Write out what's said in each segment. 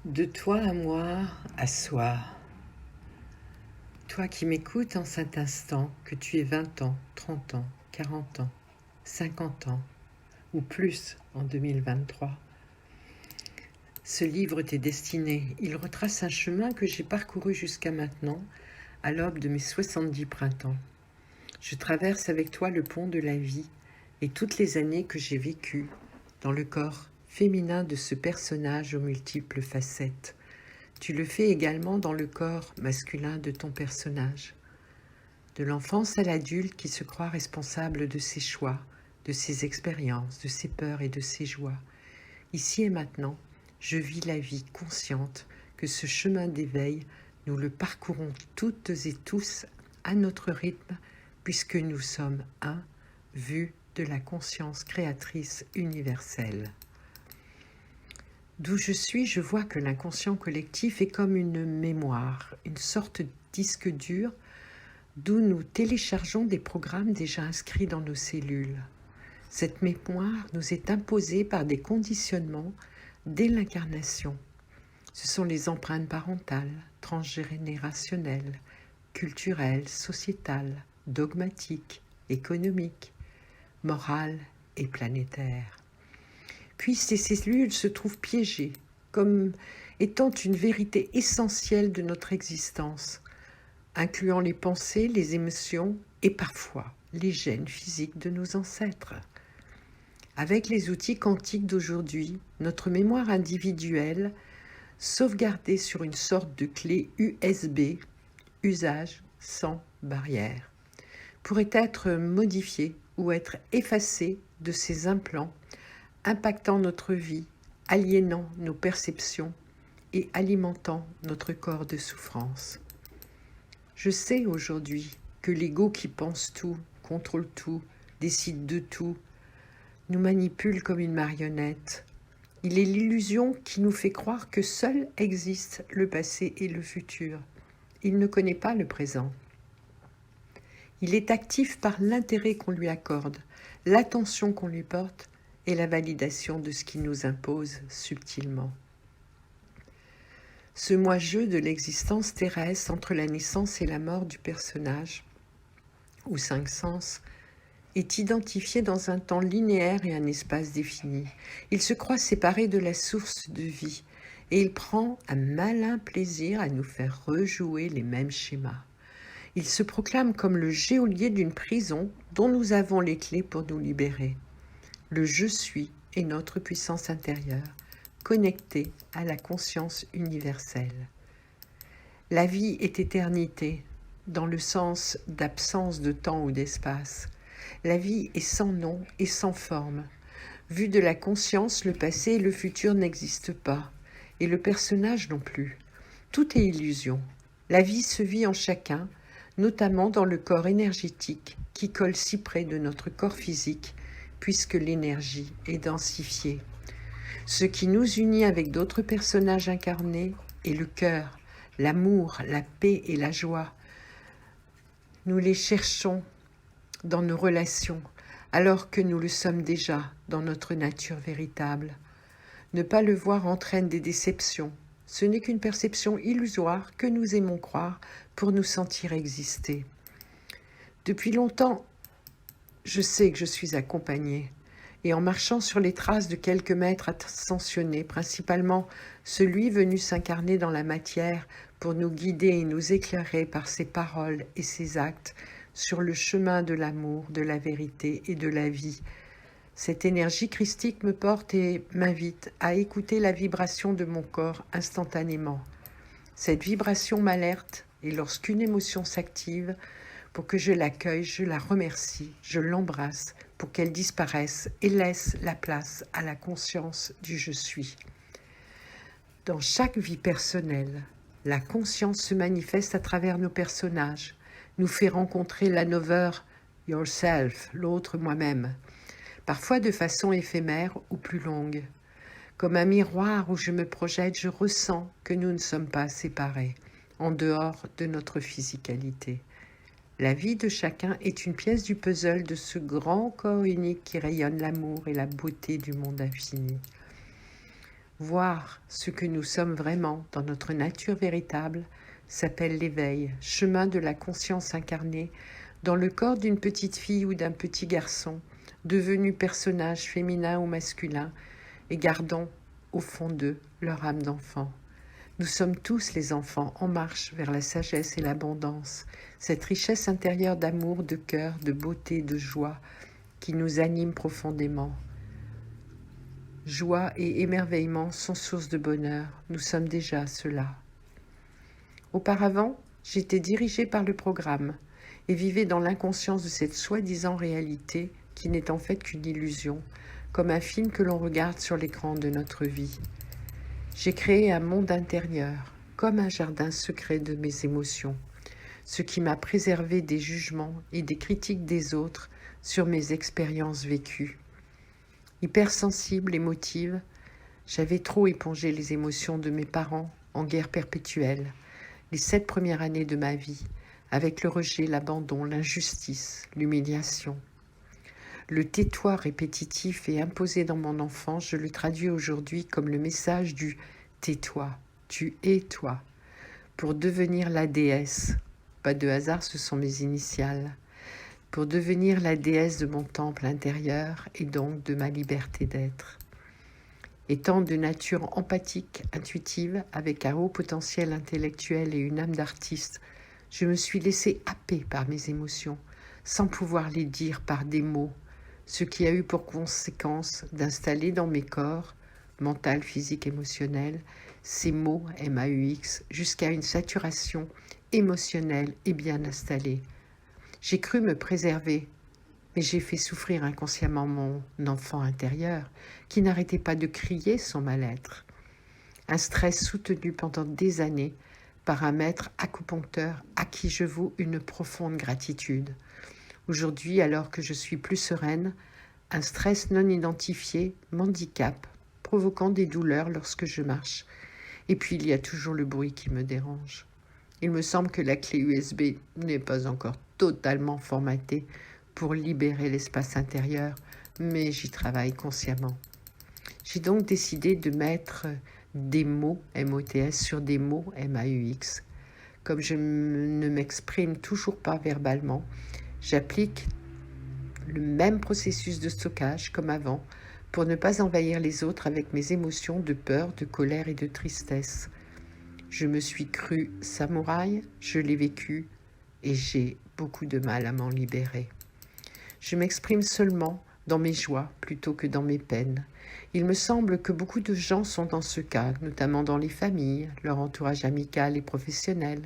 De toi à moi, à soi. Toi qui m'écoutes en cet instant, que tu aies 20 ans, 30 ans, 40 ans, 50 ans ou plus en 2023. Ce livre t'est destiné. Il retrace un chemin que j'ai parcouru jusqu'à maintenant, à l'aube de mes 70 printemps. Je traverse avec toi le pont de la vie et toutes les années que j'ai vécues dans le corps féminin de ce personnage aux multiples facettes. Tu le fais également dans le corps masculin de ton personnage. De l'enfance à l'adulte qui se croit responsable de ses choix, de ses expériences, de ses peurs et de ses joies. Ici et maintenant, je vis la vie consciente que ce chemin d'éveil, nous le parcourons toutes et tous à notre rythme, puisque nous sommes un, vu de la conscience créatrice universelle. D'où je suis, je vois que l'inconscient collectif est comme une mémoire, une sorte de disque dur d'où nous téléchargeons des programmes déjà inscrits dans nos cellules. Cette mémoire nous est imposée par des conditionnements dès l'incarnation. Ce sont les empreintes parentales, transgénérationnelles, culturelles, sociétales, dogmatiques, économiques, morales et planétaires. Puis ces cellules se trouvent piégées, comme étant une vérité essentielle de notre existence, incluant les pensées, les émotions et parfois les gènes physiques de nos ancêtres. Avec les outils quantiques d'aujourd'hui, notre mémoire individuelle, sauvegardée sur une sorte de clé USB, usage sans barrière, pourrait être modifiée ou être effacée de ces implants impactant notre vie, aliénant nos perceptions et alimentant notre corps de souffrance. Je sais aujourd'hui que l'ego qui pense tout, contrôle tout, décide de tout, nous manipule comme une marionnette. Il est l'illusion qui nous fait croire que seul existe le passé et le futur. Il ne connaît pas le présent. Il est actif par l'intérêt qu'on lui accorde, l'attention qu'on lui porte et la validation de ce qu'il nous impose subtilement. Ce moi-je de l'existence terrestre entre la naissance et la mort du personnage, ou cinq sens, est identifié dans un temps linéaire et un espace défini. Il se croit séparé de la source de vie et il prend un malin plaisir à nous faire rejouer les mêmes schémas. Il se proclame comme le geôlier d'une prison dont nous avons les clés pour nous libérer. Le « je suis » est notre puissance intérieure, connectée à la conscience universelle. La vie est éternité, dans le sens d'absence de temps ou d'espace. La vie est sans nom et sans forme. Vu de la conscience, le passé et le futur n'existent pas, et le personnage non plus. Tout est illusion. La vie se vit en chacun, notamment dans le corps énergétique qui colle si près de notre corps physique, puisque l'énergie est densifiée. Ce qui nous unit avec d'autres personnages incarnés est le cœur, l'amour, la paix et la joie. Nous les cherchons dans nos relations, alors que nous le sommes déjà dans notre nature véritable. Ne pas le voir entraîne des déceptions. Ce n'est qu'une perception illusoire que nous aimons croire pour nous sentir exister. Depuis longtemps, je sais que je suis accompagnée, et en marchant sur les traces de quelques maîtres ascensionnés, principalement celui venu s'incarner dans la matière pour nous guider et nous éclairer par ses paroles et ses actes sur le chemin de l'amour, de la vérité et de la vie. Cette énergie christique me porte et m'invite à écouter la vibration de mon corps instantanément. Cette vibration m'alerte et lorsqu'une émotion s'active, pour que je l'accueille, je la remercie, je l'embrasse pour qu'elle disparaisse et laisse la place à la conscience du je suis. Dans chaque vie personnelle, la conscience se manifeste à travers nos personnages, nous fait rencontrer l'another yourself, l'autre moi-même, parfois de façon éphémère ou plus longue. Comme un miroir où je me projette, je ressens que nous ne sommes pas séparés, en dehors de notre physicalité. La vie de chacun est une pièce du puzzle de ce grand corps unique qui rayonne l'amour et la beauté du monde infini. Voir ce que nous sommes vraiment dans notre nature véritable s'appelle l'éveil, chemin de la conscience incarnée dans le corps d'une petite fille ou d'un petit garçon, devenu personnage féminin ou masculin et gardant au fond d'eux leur âme d'enfant. Nous sommes tous les enfants en marche vers la sagesse et l'abondance, cette richesse intérieure d'amour, de cœur, de beauté, de joie qui nous anime profondément. Joie et émerveillement sont source de bonheur, nous sommes déjà cela. Auparavant, j'étais dirigée par le programme et vivais dans l'inconscience de cette soi-disant réalité qui n'est en fait qu'une illusion, comme un film que l'on regarde sur l'écran de notre vie. J'ai créé un monde intérieur, comme un jardin secret de mes émotions, ce qui m'a préservé des jugements et des critiques des autres sur mes expériences vécues. Hypersensible, émotive, j'avais trop épongé les émotions de mes parents en guerre perpétuelle, les 7 premières années de ma vie, avec le rejet, l'abandon, l'injustice, l'humiliation. Le tais-toi répétitif et imposé dans mon enfance, je le traduis aujourd'hui comme le message du « tais-toi, tu es toi » pour devenir la déesse. Pas de hasard, ce sont mes initiales. Pour devenir la déesse de mon temple intérieur et donc de ma liberté d'être. Étant de nature empathique, intuitive, avec un haut potentiel intellectuel et une âme d'artiste, je me suis laissée happer par mes émotions, sans pouvoir les dire par des mots, ce qui a eu pour conséquence d'installer dans mes corps, mental, physique, émotionnel, ces mots MAUX jusqu'à une saturation émotionnelle et bien installée. J'ai cru me préserver, mais j'ai fait souffrir inconsciemment mon enfant intérieur qui n'arrêtait pas de crier son mal-être. Un stress soutenu pendant des années par un maître acupuncteur à qui je voue une profonde gratitude. Aujourd'hui, alors que je suis plus sereine, un stress non identifié m'handicape, provoquant des douleurs lorsque je marche. Et puis il y a toujours le bruit qui me dérange. Il me semble que la clé USB n'est pas encore totalement formatée pour libérer l'espace intérieur, mais j'y travaille consciemment. J'ai donc décidé de mettre des mots MOTS sur des mots MAUX. Comme je ne m'exprime toujours pas verbalement, j'applique le même processus de stockage comme avant pour ne pas envahir les autres avec mes émotions de peur, de colère et de tristesse. Je me suis crue samouraï, je l'ai vécu et j'ai beaucoup de mal à m'en libérer. Je m'exprime seulement dans mes joies plutôt que dans mes peines. Il me semble que beaucoup de gens sont dans ce cas, notamment dans les familles, leur entourage amical et professionnel.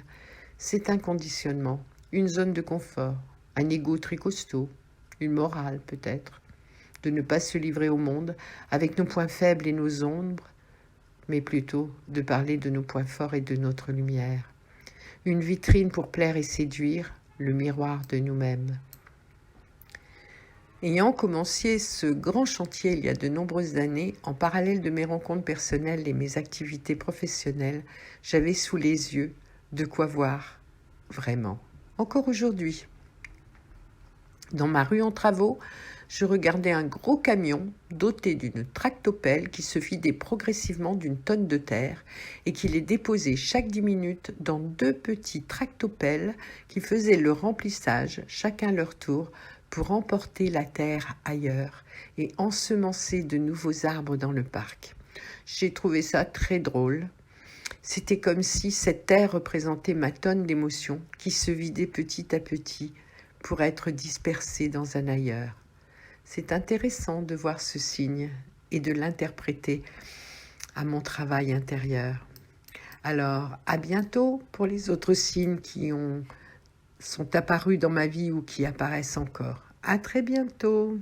C'est un conditionnement, une zone de confort, un ego très costaud, une morale peut-être, de ne pas se livrer au monde avec nos points faibles et nos ombres, mais plutôt de parler de nos points forts et de notre lumière. Une vitrine pour plaire et séduire, le miroir de nous-mêmes. Ayant commencé ce grand chantier il y a de nombreuses années, en parallèle de mes rencontres personnelles et mes activités professionnelles, j'avais sous les yeux de quoi voir, vraiment, encore aujourd'hui. Dans ma rue en travaux, je regardais un gros camion doté d'une tractopelle qui se vidait progressivement d'une tonne de terre et qui les déposait chaque 10 minutes dans 2 petits tractopelles qui faisaient le remplissage, chacun leur tour, pour emporter la terre ailleurs et ensemencer de nouveaux arbres dans le parc. J'ai trouvé ça très drôle. C'était comme si cette terre représentait ma tonne d'émotions qui se vidait petit à petit pour être dispersée dans un ailleurs. C'est intéressant de voir ce signe et de l'interpréter à mon travail intérieur. Alors, à bientôt pour les autres signes qui sont apparus dans ma vie ou qui apparaissent encore. À très bientôt.